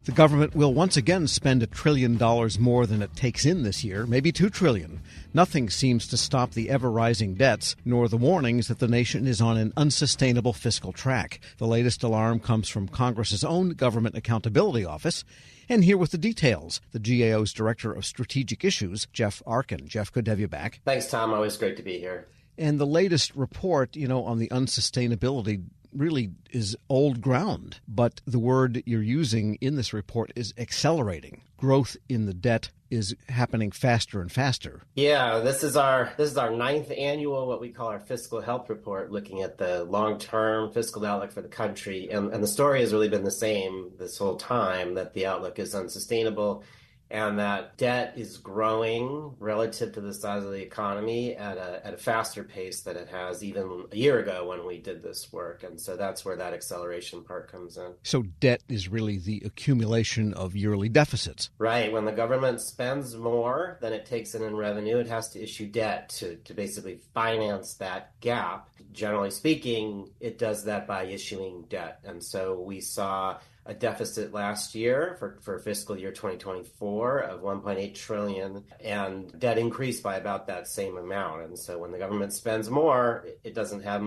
The government will once again spend $1 trillion more than it takes in this year, maybe $2 trillion. Nothing seems to stop the ever-rising debts, nor the warnings that the nation is on an unsustainable fiscal track. The latest alarm comes from Congress's own Government Accountability Office. And here with the details, the GAO's Director of Strategic Issues, Jeff Arkin. Jeff, good to have you back. Thanks, Tom. Always great to be here. And the latest report, on the unsustainability really is old ground. But the word you're using in this report is accelerating. Growth in the debt is happening faster and faster. Yeah, this is our ninth annual, what we call our fiscal health report, looking at the long-term fiscal outlook for the country. And the story has really been the same this whole time, that the outlook is unsustainable and that debt is growing relative to the size of the economy at a faster pace than it has even a year ago when we did this work. And so that's where that acceleration part comes in. So debt is really the accumulation of yearly deficits. Right. When the government spends more than it takes in revenue, it has to issue debt to basically finance that gap. Generally speaking, it does that by issuing debt. And so we saw a deficit last year for fiscal year 2024 of $1.8 trillion, and debt increased by about that same amount. And so when the government spends more, it doesn't have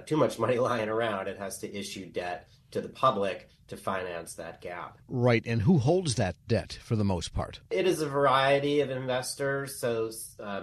too much money lying around. It has to issue debt to the public to finance that gap. Right. And who holds that debt for the most part? It is a variety of investors, so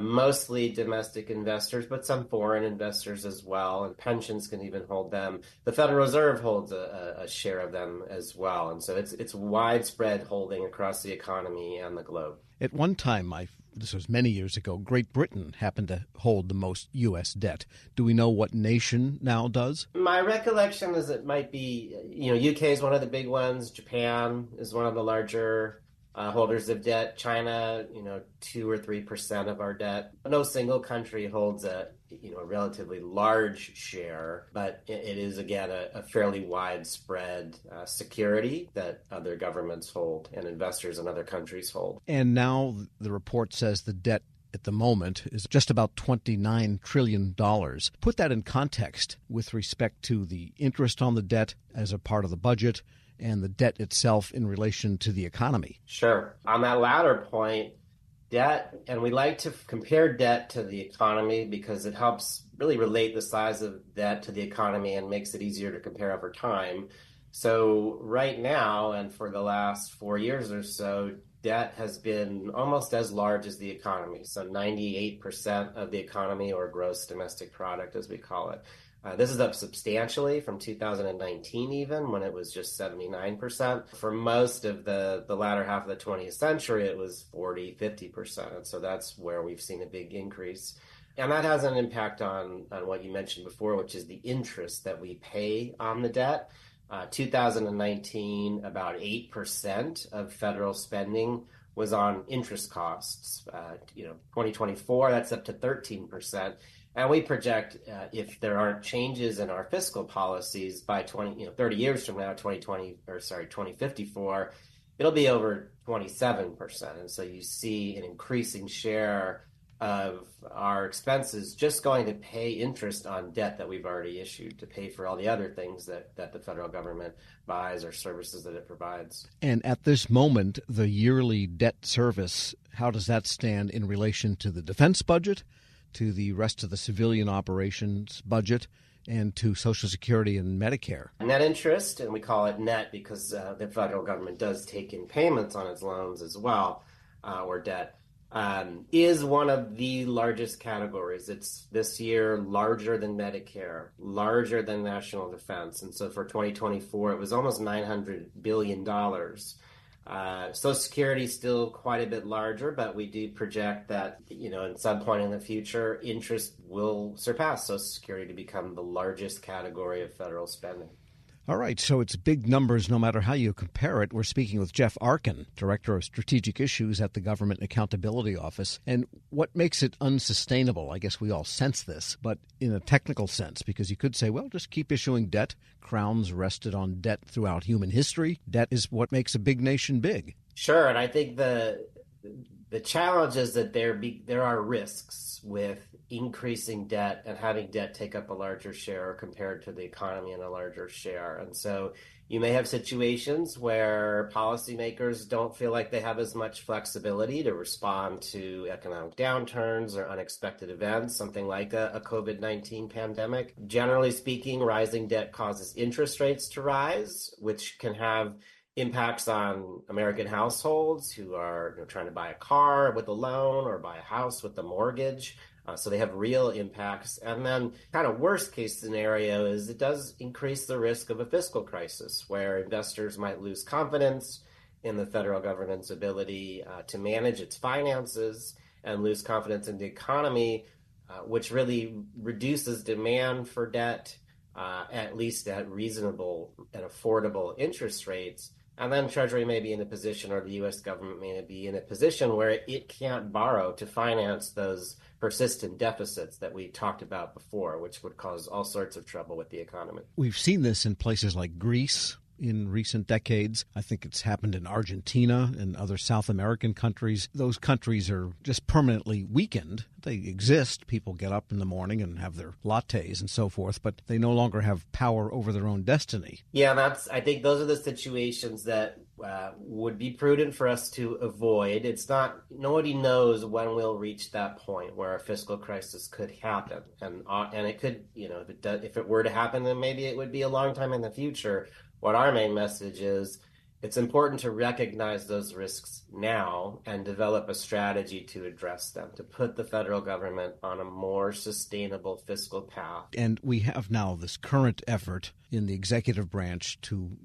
mostly domestic investors, but some foreign investors as well, and pensions can even hold them. The Federal Reserve holds a share of them as well, and so it's widespread holding across the economy and the globe. At one time, this was many years ago, Great Britain happened to hold the most U.S. debt. Do we know what nation now does? My recollection is it might be, UK is one of the big ones. Japan is one of the larger holders of debt. China, 2 or 3% of our debt. No single country holds a relatively large share, but it is, again, a fairly widespread security that other governments hold and investors in other countries hold. And now the report says the debt at the moment is just about $29 trillion. Put that in context with respect to the interest on the debt as a part of the budget and the debt itself in relation to the economy. Sure. On that latter point, debt, and we like to compare debt to the economy because it helps really relate the size of debt to the economy and makes it easier to compare over time. So right now, and for the last 4 years or so, debt has been almost as large as the economy. So 98% of the economy, or gross domestic product as we call it. This is up substantially from 2019 even, when it was just 79%. For most of the latter half of the 20th century, it was 40, 50%. And so that's where we've seen a big increase. And that has an impact on what you mentioned before, which is the interest that we pay on the debt. 2019, about 8% of federal spending was on interest costs. 2024, that's up to 13%. And we project if there aren't changes in our fiscal policies by 30 years from now, 2054, it'll be over 27%. And so you see an increasing share of our expenses just going to pay interest on debt that we've already issued, to pay for all the other things that the federal government buys or services that it provides. And at this moment, the yearly debt service, how does that stand in relation to the defense budget, to the rest of the civilian operations budget, and to Social Security and Medicare? Net interest, and we call it net because the federal government does take in payments on its loans as well, or debt, is one of the largest categories. It's this year larger than Medicare, larger than national defense. And so for 2024, it was almost $900 billion. Social Security is still quite a bit larger, but we do project that, at some point in the future, interest will surpass Social Security to become the largest category of federal spending. All right, so it's big numbers no matter how you compare it. We're speaking with Jeff Arkin, Director of Strategic Issues at the Government Accountability Office. And what makes it unsustainable? I guess we all sense this, but in a technical sense, because you could say, well, just keep issuing debt. Crowns rested on debt throughout human history. Debt is what makes a big nation big. Sure, and I think the The challenge is that there are risks with increasing debt and having debt take up a larger share compared to the economy and a larger share. And so you may have situations where policymakers don't feel like they have as much flexibility to respond to economic downturns or unexpected events, something like a COVID-19 pandemic. Generally speaking, rising debt causes interest rates to rise, which can have impacts on American households who are trying to buy a car with a loan or buy a house with a mortgage. So they have real impacts. And then kind of worst case scenario is it does increase the risk of a fiscal crisis where investors might lose confidence in the federal government's ability to manage its finances and lose confidence in the economy, which really reduces demand for debt, at least at reasonable and affordable interest rates. And then Treasury may be in a position, or the U.S. government may be in a position where it can't borrow to finance those persistent deficits that we talked about before, which would cause all sorts of trouble with the economy. We've seen this in places like Greece in recent decades. I think it's happened in Argentina and other South American countries. Those countries are just permanently weakened. They exist. People get up in the morning and have their lattes and so forth, but they no longer have power over their own destiny. Yeah, I think those are the situations that would be prudent for us to avoid. It's not, nobody knows when we'll reach that point where a fiscal crisis could happen. And it could, if it were to happen, then maybe it would be a long time in the future. What our main message is, it's important to recognize those risks now and develop a strategy to address them, to put the federal government on a more sustainable fiscal path. And we have now this current effort in the executive branch to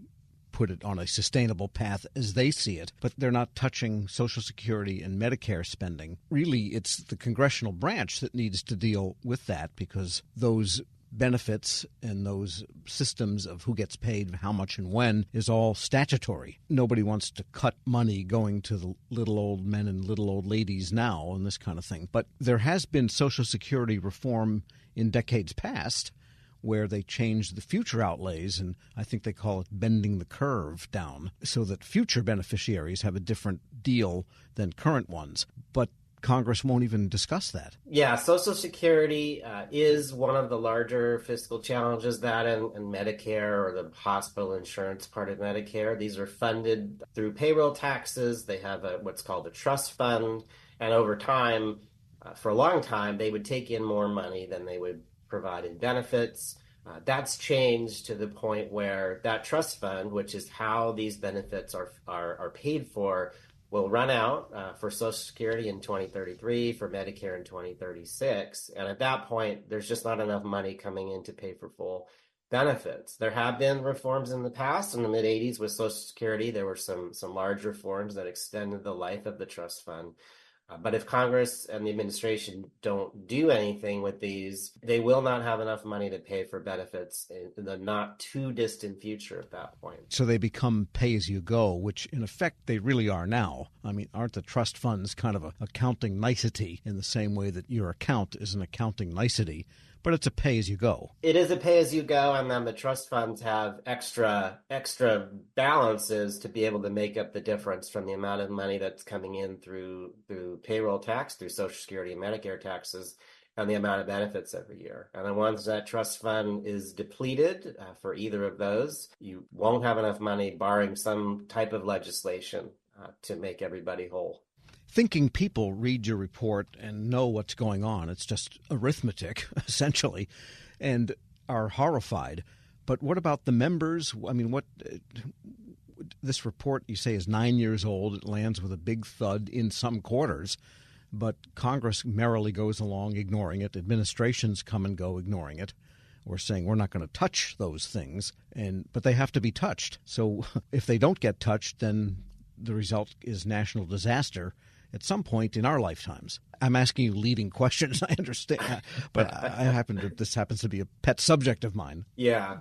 put it on a sustainable path as they see it, but they're not touching Social Security and Medicare spending. Really, it's the congressional branch that needs to deal with that, because those benefits and those systems of who gets paid, how much and when is all statutory. Nobody wants to cut money going to the little old men and little old ladies now and this kind of thing. But there has been Social Security reform in decades past where they changed the future outlays, and I think they call it bending the curve down, so that future beneficiaries have a different deal than current ones. But Congress won't even discuss that. Yeah, Social Security is one of the larger fiscal challenges, that and Medicare, or the hospital insurance part of Medicare. These are funded through payroll taxes. They have what's called a trust fund. And over time, for a long time, they would take in more money than they would provide in benefits. That's changed to the point where that trust fund, which is how these benefits are paid for, will run out for Social Security in 2033, for Medicare in 2036. And at that point, there's just not enough money coming in to pay for full benefits. There have been reforms in the past. In the mid-'80s with Social Security, there were some large reforms that extended the life of the trust fund. But if Congress and the administration don't do anything with these, they will not have enough money to pay for benefits in the not too distant future at that point. So they become pay-as-you-go, which in effect they really are now. I mean, aren't the trust funds kind of an accounting nicety in the same way that your account is an accounting nicety? But it's a pay-as-you-go. It is a pay-as-you-go, and then the trust funds have extra balances to be able to make up the difference from the amount of money that's coming in through payroll tax, through Social Security and Medicare taxes, and the amount of benefits every year. And then once that trust fund is depleted for either of those, you won't have enough money, barring some type of legislation, to make everybody whole. Thinking people read your report and know what's going on. It's just arithmetic, essentially, and are horrified. But what about the members? I mean, this report, you say, is 9 years old. It lands with a big thud in some quarters, but Congress merrily goes along ignoring it. Administrations come and go ignoring it, or saying we're not going to touch those things, but they have to be touched. So if they don't get touched, then the result is national disaster at some point in our lifetimes. I'm asking you leading questions, I understand, but this happens to be a pet subject of mine. Yeah.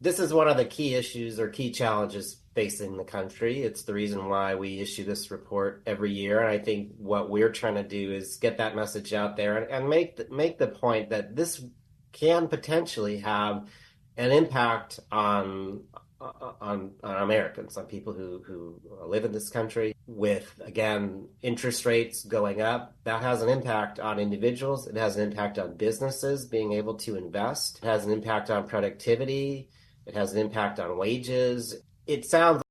This is one of the key issues or key challenges facing the country. It's the reason why we issue this report every year. And I think what we're trying to do is get that message out there and make the point that this can potentially have an impact on on Americans, on people who live in this country. With, again, interest rates going up, that has an impact on individuals. It has an impact on businesses being able to invest. It has an impact on productivity. It has an impact on wages. It sounds